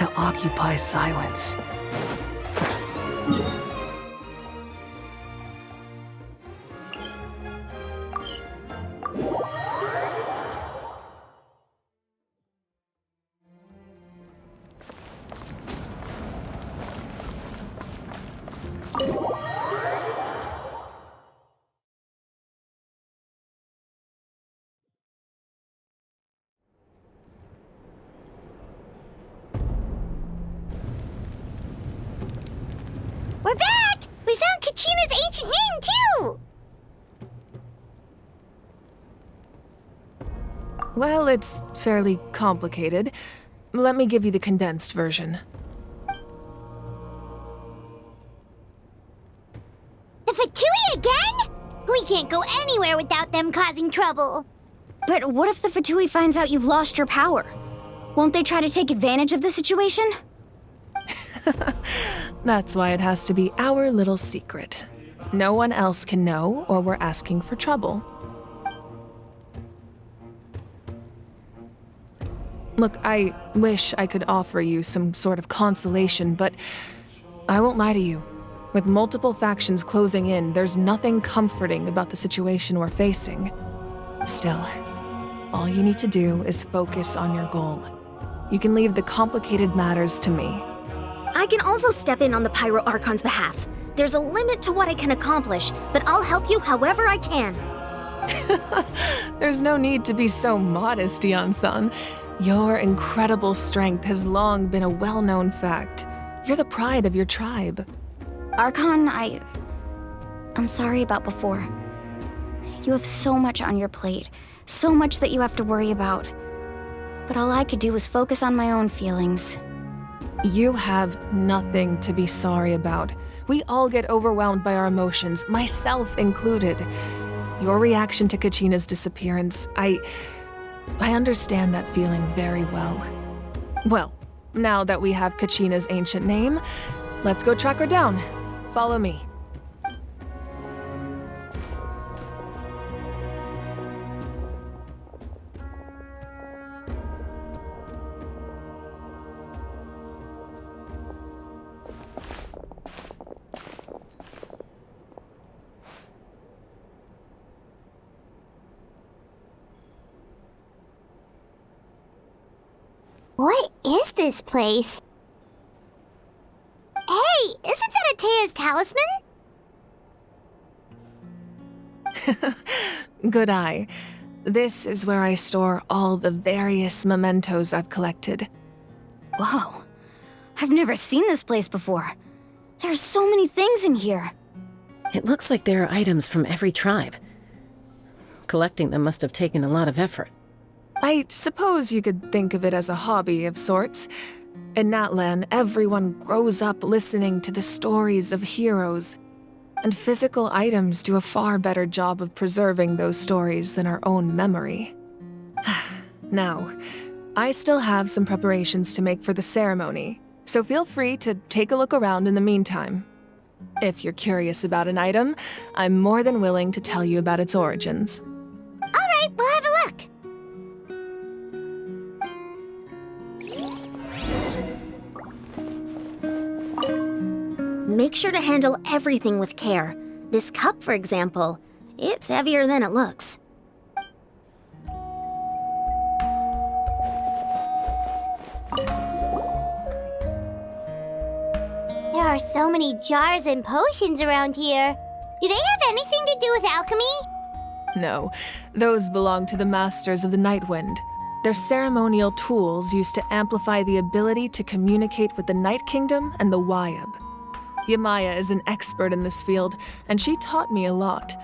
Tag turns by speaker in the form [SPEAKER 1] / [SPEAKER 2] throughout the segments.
[SPEAKER 1] to occupy silence.
[SPEAKER 2] We're back! We found Kachina's ancient name, too!
[SPEAKER 3] Well, it's fairly complicated. Let me give you the condensed version.
[SPEAKER 2] The Fatui again? We can't go anywhere without them causing trouble.
[SPEAKER 4] But what if the Fatui finds out you've lost your power? Won't they try to take advantage of the situation?
[SPEAKER 3] That's why it has to be our little secret. No one else can know, or we're asking for trouble. Look, I wish I could offer you some sort of consolation, but I won't lie to you. With multiple factions closing in, there's nothing comforting about the situation we're facing. Still, all you need to do is focus on your goal. You can leave the complicated matters to me.
[SPEAKER 4] I can also step in on the Pyro Archon's behalf. There's a limit to what I can accomplish, but I'll help you however I can.
[SPEAKER 3] There's no need to be so modest, Yan-san. Your incredible strength has long been a well-known fact. You're the pride of your tribe.
[SPEAKER 4] Archon, I'm sorry about before. You have so much on your plate, so much that you have to worry about. But all I could do was focus on my own feelings.
[SPEAKER 3] You have nothing to be sorry about. We all get overwhelmed by our emotions, myself included. Your reaction to Kachina's disappearance, I understand that feeling very well. Well, now that we have Kachina's ancient name, let's go track her down. Follow me.
[SPEAKER 2] What is this place? Hey, isn't that Atea's talisman?
[SPEAKER 3] Good eye. This is where I store all the various mementos I've collected.
[SPEAKER 4] Whoa. I've never seen this place before. There's so many things in here.
[SPEAKER 5] It looks like there are items from every tribe. Collecting them must have taken a lot of effort.
[SPEAKER 3] I suppose you could think of it as a hobby of sorts. In Natlan, everyone grows up listening to the stories of heroes, and physical items do a far better job of preserving those stories than our own memory. Now, I still have some preparations to make for the ceremony, so feel free to take a look around in the meantime. If you're curious about an item, I'm more than willing to tell you about its origins.
[SPEAKER 2] All right, we'll have a look.
[SPEAKER 4] Make sure to handle everything with care. This cup, for example, it's heavier than it looks.
[SPEAKER 2] There are so many jars and potions around here. Do they have anything to do with alchemy?
[SPEAKER 3] No, those belong to the Masters of the Nightwind. They're ceremonial tools used to amplify the ability to communicate with the Night Kingdom and the Wyab. Yamaya is an expert in this field, and she taught me a lot.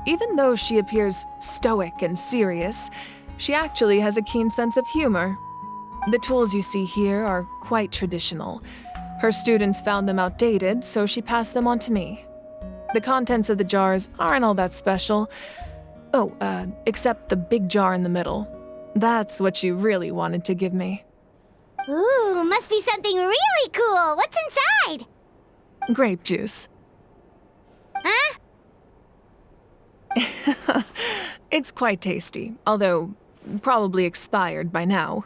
[SPEAKER 3] Even though she appears stoic and serious, she actually has a keen sense of humor. The tools you see here are quite traditional. Her students found them outdated, so she passed them on to me. The contents of the jars aren't all that special. Oh, except the big jar in the middle. That's what she really wanted to give me.
[SPEAKER 2] Ooh, must be something really cool. What's inside?
[SPEAKER 3] Grape juice.
[SPEAKER 2] Huh?
[SPEAKER 3] It's quite tasty, although probably expired by now.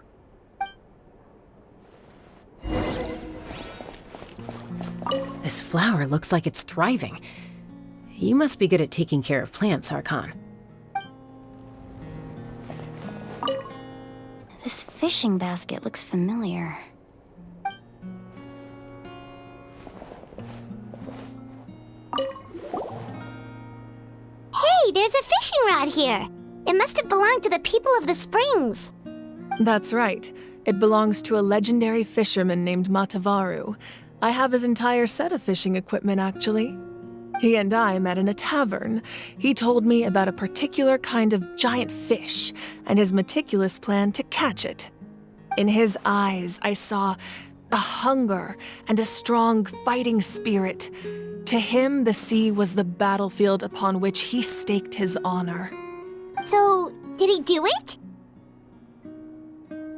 [SPEAKER 5] This flower looks like it's thriving. You must be good at taking care of plants, Archon.
[SPEAKER 4] This fishing basket looks familiar.
[SPEAKER 2] Hey, there's a fishing rod here. It must have belonged to the people of the springs.
[SPEAKER 3] That's right. It belongs to a legendary fisherman named Matavaru. I have his entire set of fishing equipment, actually. He and I met in a tavern. He told me about a particular kind of giant fish and his meticulous plan to catch it. In his eyes, I saw a hunger and a strong fighting spirit. To him, the sea was the battlefield upon which he staked his honor.
[SPEAKER 2] So, did he do it?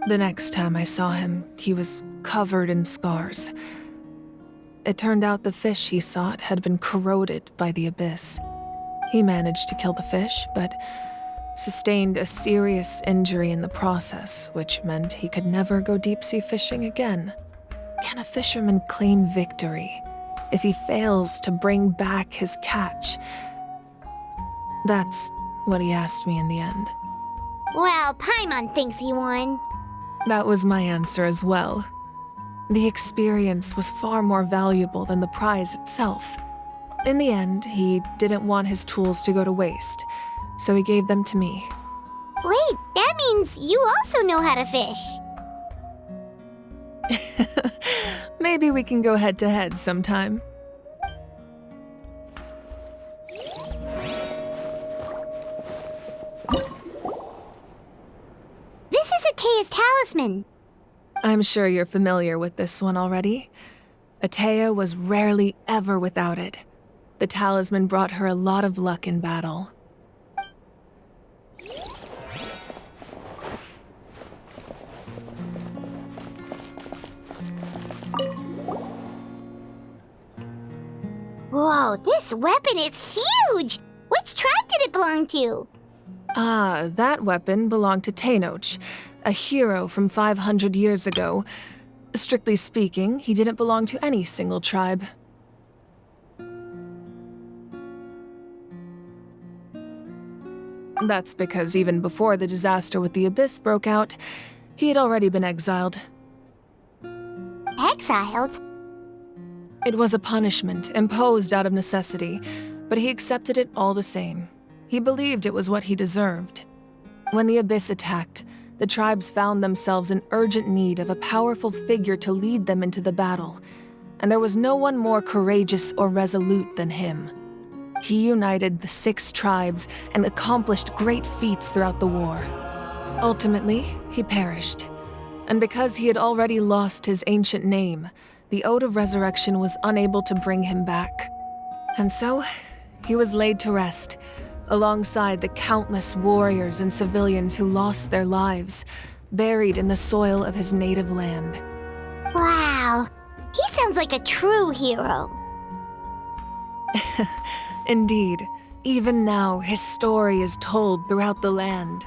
[SPEAKER 3] The next time I saw him, he was covered in scars. It turned out the fish he sought had been corroded by the abyss. He managed to kill the fish, but sustained a serious injury in the process, which meant he could never go deep-sea fishing again. Can a fisherman claim victory if he fails to bring back his catch? That's what he asked me in the end.
[SPEAKER 2] Well, Paimon thinks he won.
[SPEAKER 3] That was my answer as well. The experience was far more valuable than the prize itself. In the end, he didn't want his tools to go to waste, so he gave them to me.
[SPEAKER 2] Wait, that means you also know how to fish.
[SPEAKER 3] Maybe we can go head-to-head sometime.
[SPEAKER 2] This is Atea's talisman.
[SPEAKER 3] I'm sure you're familiar with this one already. Atea was rarely ever without it. The talisman brought her a lot of luck in battle.
[SPEAKER 2] Whoa, this weapon is huge! Which tribe did it belong to?
[SPEAKER 3] Ah, that weapon belonged to Tenoch, a hero from 500 years ago. Strictly speaking, he didn't belong to any single tribe. That's because even before the disaster with the Abyss broke out, he had already been exiled.
[SPEAKER 2] Exiled?
[SPEAKER 3] It was a punishment imposed out of necessity, but he accepted it all the same. He believed it was what he deserved. When the Abyss attacked, the tribes found themselves in urgent need of a powerful figure to lead them into the battle, and there was no one more courageous or resolute than him. He united the 6 tribes and accomplished great feats throughout the war. Ultimately, he perished, and because he had already lost his ancient name, the Ode of Resurrection was unable to bring him back. And so, he was laid to rest, alongside the countless warriors and civilians who lost their lives, buried in the soil of his native land.
[SPEAKER 2] Wow, he sounds like a true hero.
[SPEAKER 3] Indeed, even now his story is told throughout the land.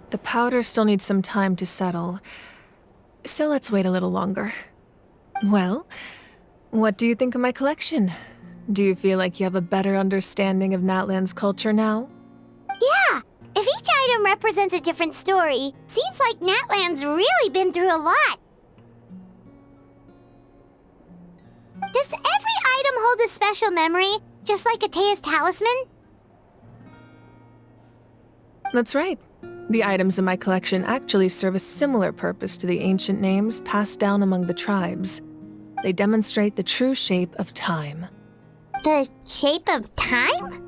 [SPEAKER 3] The powder still needs some time to settle, so let's wait a little longer. Well, what do you think of my collection? Do you feel like you have a better understanding of Natlan's culture now?
[SPEAKER 2] Yeah, if each item represents a different story, seems like Natlan's really been through a lot. Does every item hold a special memory, just like Atea's talisman?
[SPEAKER 3] That's right. The items in my collection actually serve a similar purpose to the ancient names passed down among the tribes. They demonstrate the true shape of time.
[SPEAKER 2] The shape of time?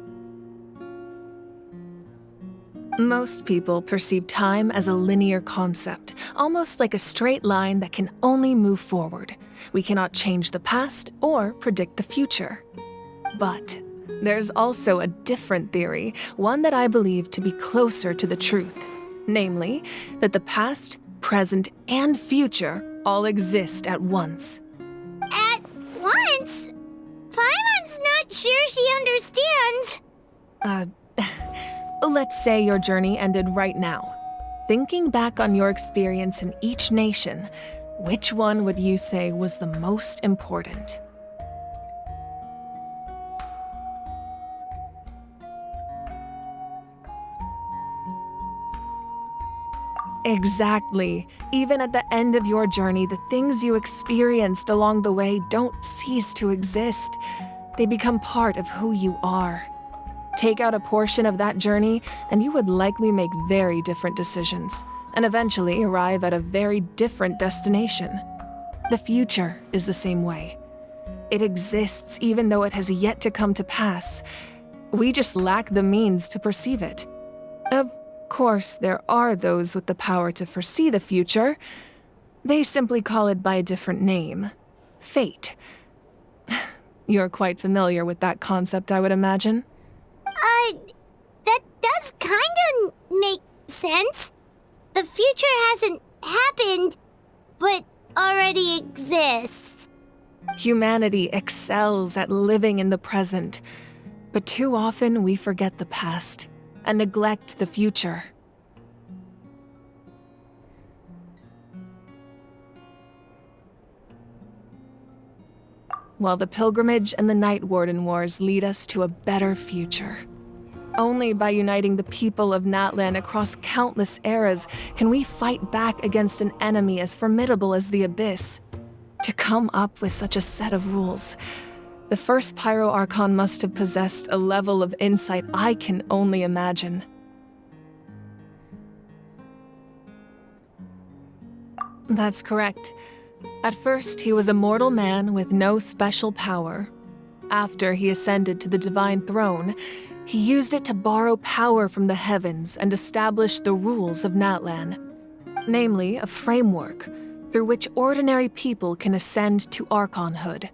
[SPEAKER 3] Most people perceive time as a linear concept, almost like a straight line that can only move forward. We cannot change the past or predict the future. But there's also a different theory, one that I believe to be closer to the truth. Namely, that the past, present, and future all exist at once.
[SPEAKER 2] At once? Paimon's not sure she understands.
[SPEAKER 3] Let's say your journey ended right now. Thinking back on your experience in each nation, which one would you say was the most important? Exactly. Even at the end of your journey, the things you experienced along the way don't cease to exist. They become part of who you are. Take out a portion of that journey, and you would likely make very different decisions, and eventually arrive at a very different destination. The future is the same way. It exists even though it has yet to come to pass. We just lack the means to perceive it. Of course, there are those with the power to foresee the future. They simply call it by a different name. Fate. You're quite familiar with that concept, I would imagine.
[SPEAKER 2] That does kinda make sense. The future hasn't happened, but already exists.
[SPEAKER 3] Humanity excels at living in the present, but too often we forget the past and neglect the future. While the pilgrimage and the Night Warden Wars lead us to a better future. Only by uniting the people of Natlan across countless eras can we fight back against an enemy as formidable as the Abyss. To come up with such a set of rules, the first Pyro Archon must have possessed a level of insight I can only imagine. That's correct. At first, he was a mortal man with no special power. After he ascended to the divine throne, he used it to borrow power from the heavens and establish the rules of Natlan. Namely, a framework through which ordinary people can ascend to archonhood.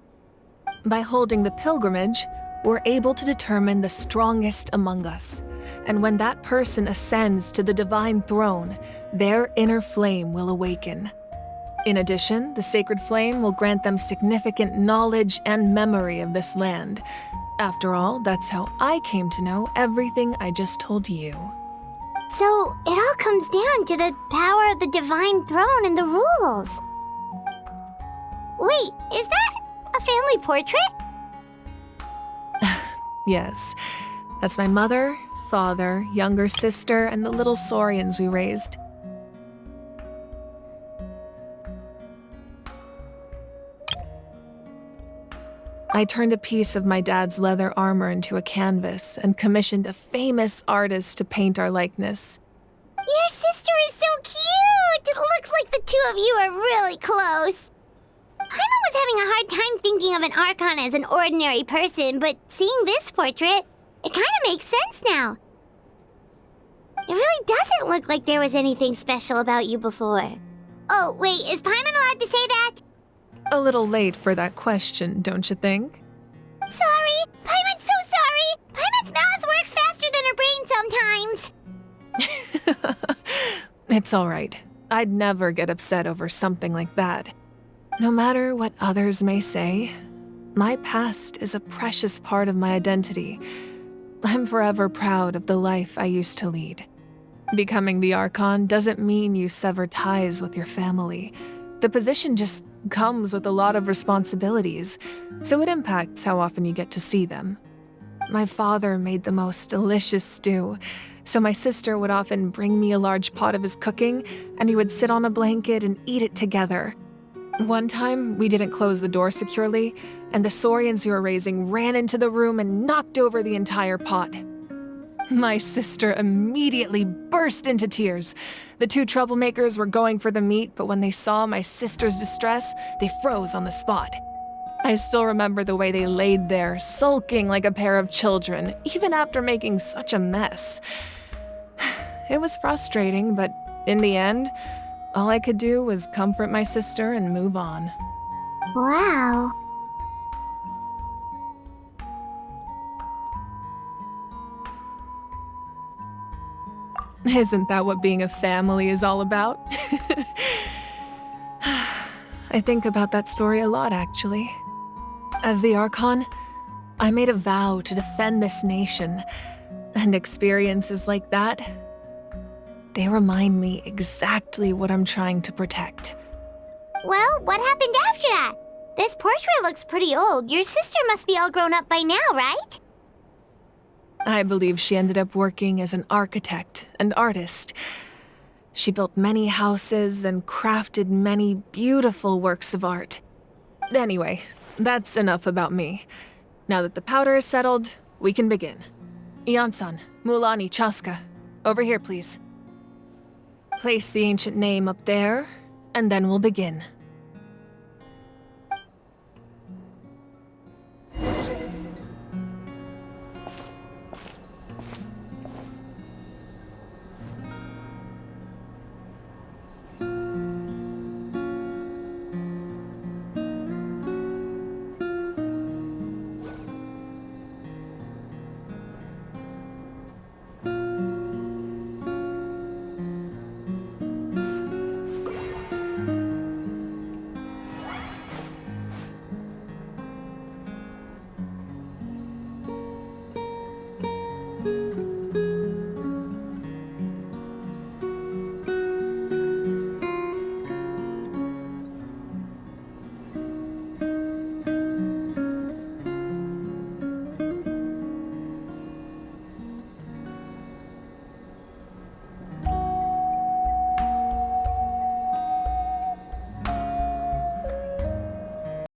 [SPEAKER 3] By holding the pilgrimage, we're able to determine the strongest among us. And when that person ascends to the divine throne, their inner flame will awaken. In addition, the sacred flame will grant them significant knowledge and memory of this land. After all, that's how I came to know everything I just told you.
[SPEAKER 2] So, it all comes down to the power of the divine throne and the rules. Wait, is that a family portrait?
[SPEAKER 3] Yes, that's my mother, father, younger sister, and the little saurians we raised. I turned a piece of my dad's leather armor into a canvas and commissioned a famous artist to paint our likeness.
[SPEAKER 2] Your sister is so cute! It looks like the two of you are really close. Paimon was having a hard time thinking of an Archon as an ordinary person, but seeing this portrait, it kind of makes sense now. It really doesn't look like there was anything special about you before. Oh, wait, is Paimon allowed to say that?
[SPEAKER 3] A little late for that question, don't you think?
[SPEAKER 2] Sorry! Paimon's so sorry! Paimon's mouth works faster than her brain sometimes!
[SPEAKER 3] It's all right. I'd never get upset over something like that. No matter what others may say, my past is a precious part of my identity. I'm forever proud of the life I used to lead. Becoming the Archon doesn't mean you sever ties with your family. The position just comes with a lot of responsibilities, so it impacts how often you get to see them. My father made the most delicious stew, so my sister would often bring me a large pot of his cooking, and we would sit on a blanket and eat it together. One time, we didn't close the door securely, and the saurians we were raising ran into the room and knocked over the entire pot. My sister immediately burst into tears. The two troublemakers were going for the meat, but when they saw my sister's distress, they froze on the spot. I still remember the way they laid there, sulking like a pair of children, even after making such a mess. It was frustrating, but in the end, all I could do was comfort my sister and move on.
[SPEAKER 2] Wow.
[SPEAKER 3] Isn't that what being a family is all about? I think about that story a lot, actually. As the Archon, I made a vow to defend this nation, and experiences like that, they remind me exactly what I'm trying to protect.
[SPEAKER 2] Well, what happened after that? This portrait looks pretty old. Your sister must be all grown up by now, right?
[SPEAKER 3] I believe she ended up working as an architect and artist. She built many houses and crafted many beautiful works of art. Anyway, that's enough about me. Now that the powder is settled, we can begin. Ian-san, Mulani, Chaska, over here, please. Place the ancient name up there, and then we'll begin.